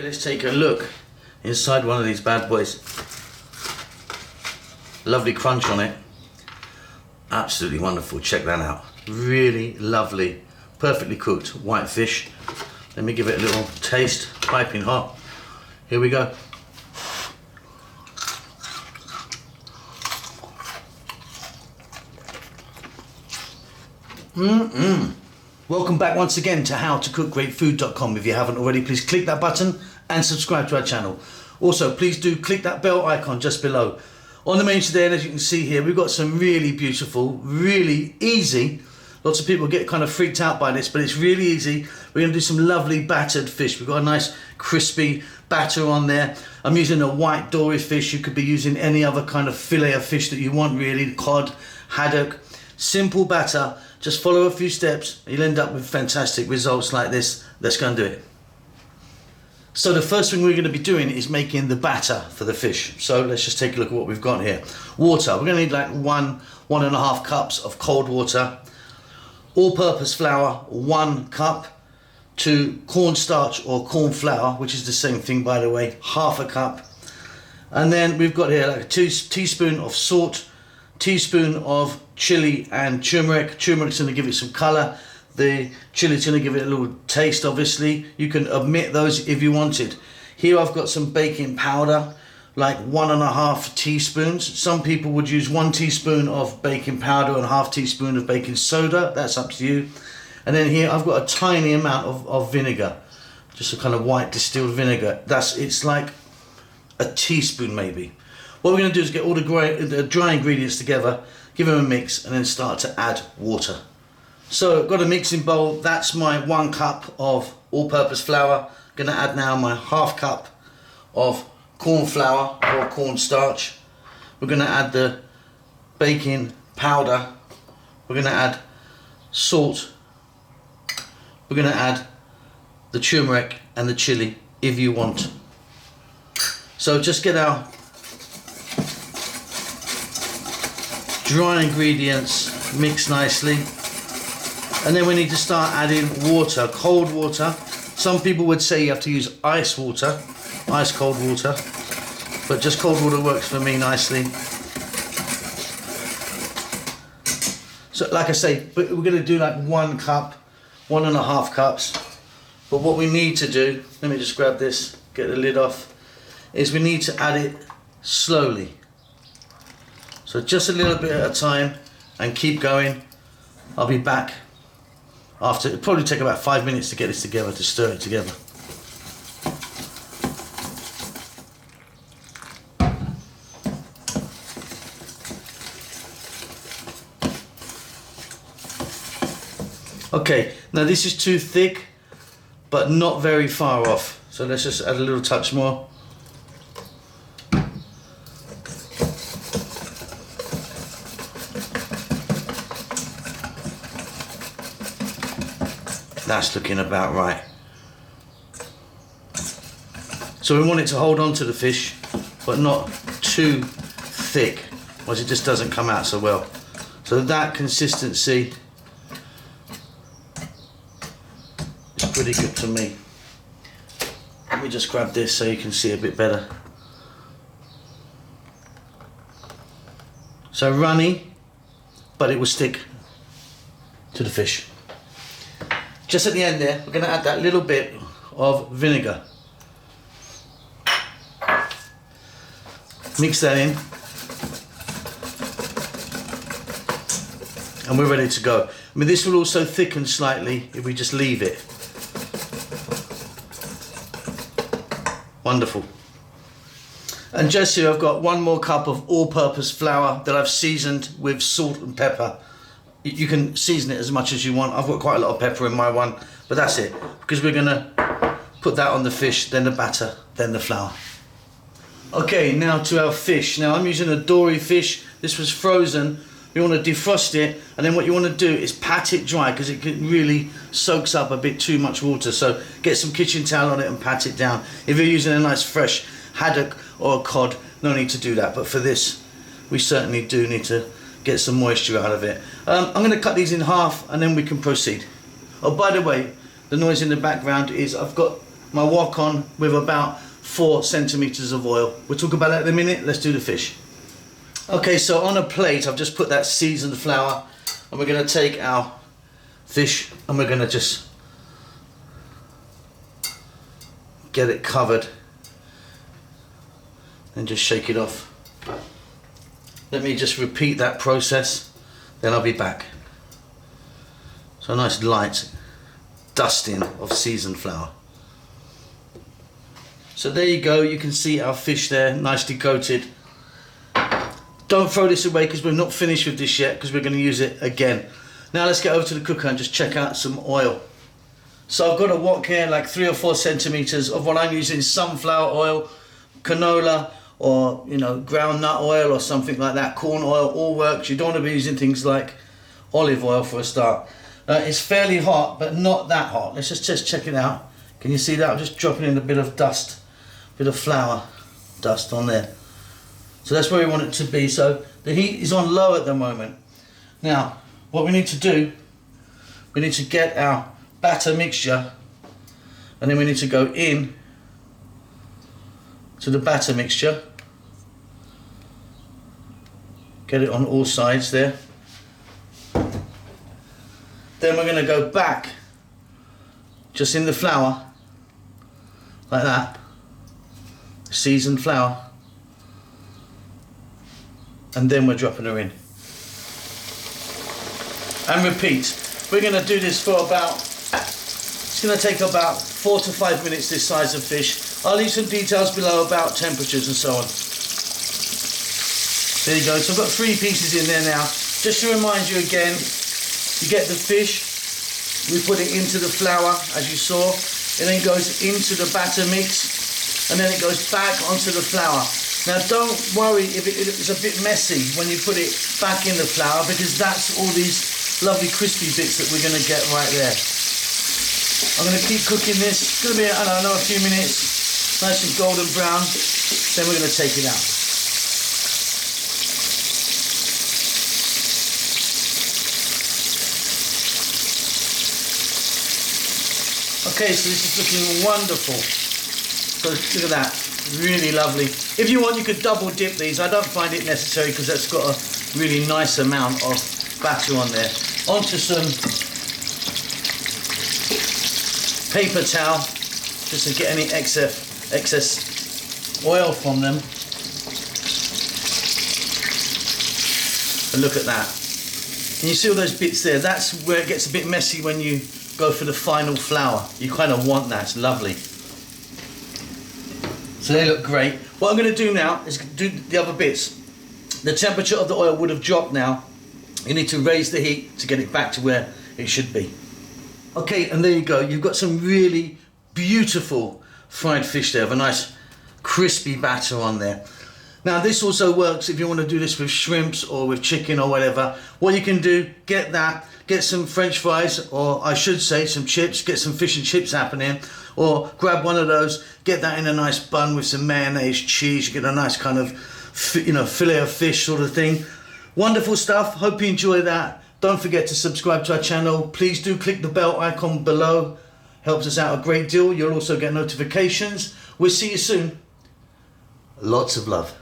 let's take a look inside one of these bad boys. Lovely crunch on it. Absolutely wonderful. Check that out. Really lovely, perfectly cooked white fish. Let me give it a little taste. Piping hot. Here we go. Welcome back once again to howtocookgreatfood.com. If you haven't already, please click that button and subscribe to our channel. Also, please do click that bell icon just below. On the menu today, and as you can see here, we've got some really beautiful, really easy. Lots of people get kind of freaked out by this, but it's really easy. We're going to do some lovely battered fish. We've got a nice crispy batter on there. I'm using a white dory fish. You could be using any other kind of fillet of fish that you want, really. Cod, haddock. Simple batter. Just follow a few steps. You'll end up with fantastic results like this. Let's go and do it. So the first thing we're going to be doing is making the batter for the fish. So let's just take a look at what we've got here. Water. We're going to need like 1.5 cups of cold water. All-purpose flour, 1 cup. To cornstarch or corn flour, which is the same thing by the way, 1/2 cup. And then we've got here like a teaspoon of salt, teaspoon of chili and turmeric. Turmeric's going to give it some colour. The chili's going to give it a little taste, obviously. You can omit those if you wanted. Here I've got some baking powder, like 1.5 teaspoons. Some people would use 1 teaspoon of baking powder and 1/2 teaspoon of baking soda. That's up to you. And then here I've got a tiny amount of vinegar, just a kind of white distilled vinegar. It's like a teaspoon maybe. What we're going to do is get all the dry ingredients together, give them a mix, and then start to add water. So I've got a mixing bowl. That's my 1 cup of all-purpose flour. I'm going to add now my 1/2 cup of corn flour or cornstarch. We're going to add the baking powder. We're going to add salt. We're going to add the turmeric and the chili if you want. So just get our dry ingredients mixed nicely, and then we need to start adding water, cold water. Some people would say you have to use ice water, ice cold water, but just cold water works for me nicely. So like I say, we're going to do like 1 cup, 1.5 cups. But what we need to do, let me just grab this, get the lid off, is we need to add it slowly. So just a little bit at a time and keep going. I'll be back after. It'll probably take about 5 minutes to get this together, to stir it together. Okay, now this is too thick, but not very far off. So let's just add a little touch more. That's looking about right. So we want it to hold on to the fish, but not too thick, otherwise it just doesn't come out so well. So that consistency is pretty good to me. Let me just grab this so you can see a bit better. So runny, but it will stick to the fish. Just at the end there, we're going to add that little bit of vinegar. Mix that in. And we're ready to go. I mean, this will also thicken slightly if we just leave it. Wonderful. And just here I've got 1 more cup of all-purpose flour that I've seasoned with salt and pepper. You can season it as much as you want. I've got quite a lot of pepper in my one, but that's it, because we're gonna put that on the fish, then the batter, then the flour. Okay, now to our fish. Now I'm using a dory fish. This was frozen. You want to defrost it, and then what you want to do is pat it dry, because it really soaks up a bit too much water. So get some kitchen towel on it and pat it down. If you're using a nice fresh haddock or a cod, no need to do that. But for this, we certainly do need to get some moisture out of it. I'm going to cut these in half, and then we can proceed. Oh, by the way, the noise in the background is I've got my wok on with about 4 centimeters of oil. We'll talk about that in a minute. Let's do the fish. Okay, so on a plate I've just put that seasoned flour, and we're going to take our fish and we're going to just get it covered and just shake it off. Let me just repeat that process, then I'll be back. So a nice light dusting of seasoned flour. So there you go, you can see our fish there, nicely coated. Don't throw this away because we're not finished with this yet, because we're going to use it again. Now let's get over to the cooker and just check out some oil. So I've got a wok here, like 3 or 4 centimeters of what I'm using: sunflower oil, canola, or ground nut oil or something like that. Corn oil, all works. You don't want to be using things like olive oil for a start. It's fairly hot, but not that hot. Let's just check it out. Can you see that? I'm just dropping in a bit of dust, bit of flour dust on there. So that's where we want it to be. So the heat is on low at the moment. Now, what we need to do, we need to get our batter mixture, and then we need to go in to the batter mixture. Get it on all sides there. Then we're going to go back just in the flour, like that, seasoned flour. And then we're dropping her in. And repeat. We're going to do this for about, it's going to take about 4 to 5 minutes, this size of fish. I'll leave some details below about temperatures and so on. There you go. So I've got 3 pieces in there now. Just to remind you again, you get the fish, we put it into the flour, as you saw. It then goes into the batter mix, and then it goes back onto the flour. Now don't worry if it's a bit messy when you put it back in the flour, because that's all these lovely crispy bits that we're going to get right there. I'm going to keep cooking this. It's going to be, I don't know, a few minutes, nice and golden brown. Then we're going to take it out. Okay, so this is looking wonderful. So look at that. Really lovely. If you want, you could double dip these. I don't find it necessary because that's got a really nice amount of batter on there. Onto some paper towel, just to get any excess oil from them. And look at that. Can you see all those bits there? That's where it gets a bit messy when you go for the final flour. You kind of want that. It's lovely. So they look great. What I'm going to do now is do the other bits. The temperature of the oil would have dropped now. You need to raise the heat to get it back to where it should be. Okay, and there you go. You've got some really beautiful fried fish there, with a nice crispy batter on there. Now this also works if you want to do this with shrimps or with chicken or whatever. What you can do, get that, get some French fries, or I should say some chips, get some fish and chips happening, or grab one of those, get that in a nice bun with some mayonnaise, cheese, you get a nice kind of, fillet of fish sort of thing. Wonderful stuff. Hope you enjoy that. Don't forget to subscribe to our channel. Please do click the bell icon below. Helps us out a great deal. You'll also get notifications. We'll see you soon. Lots of love.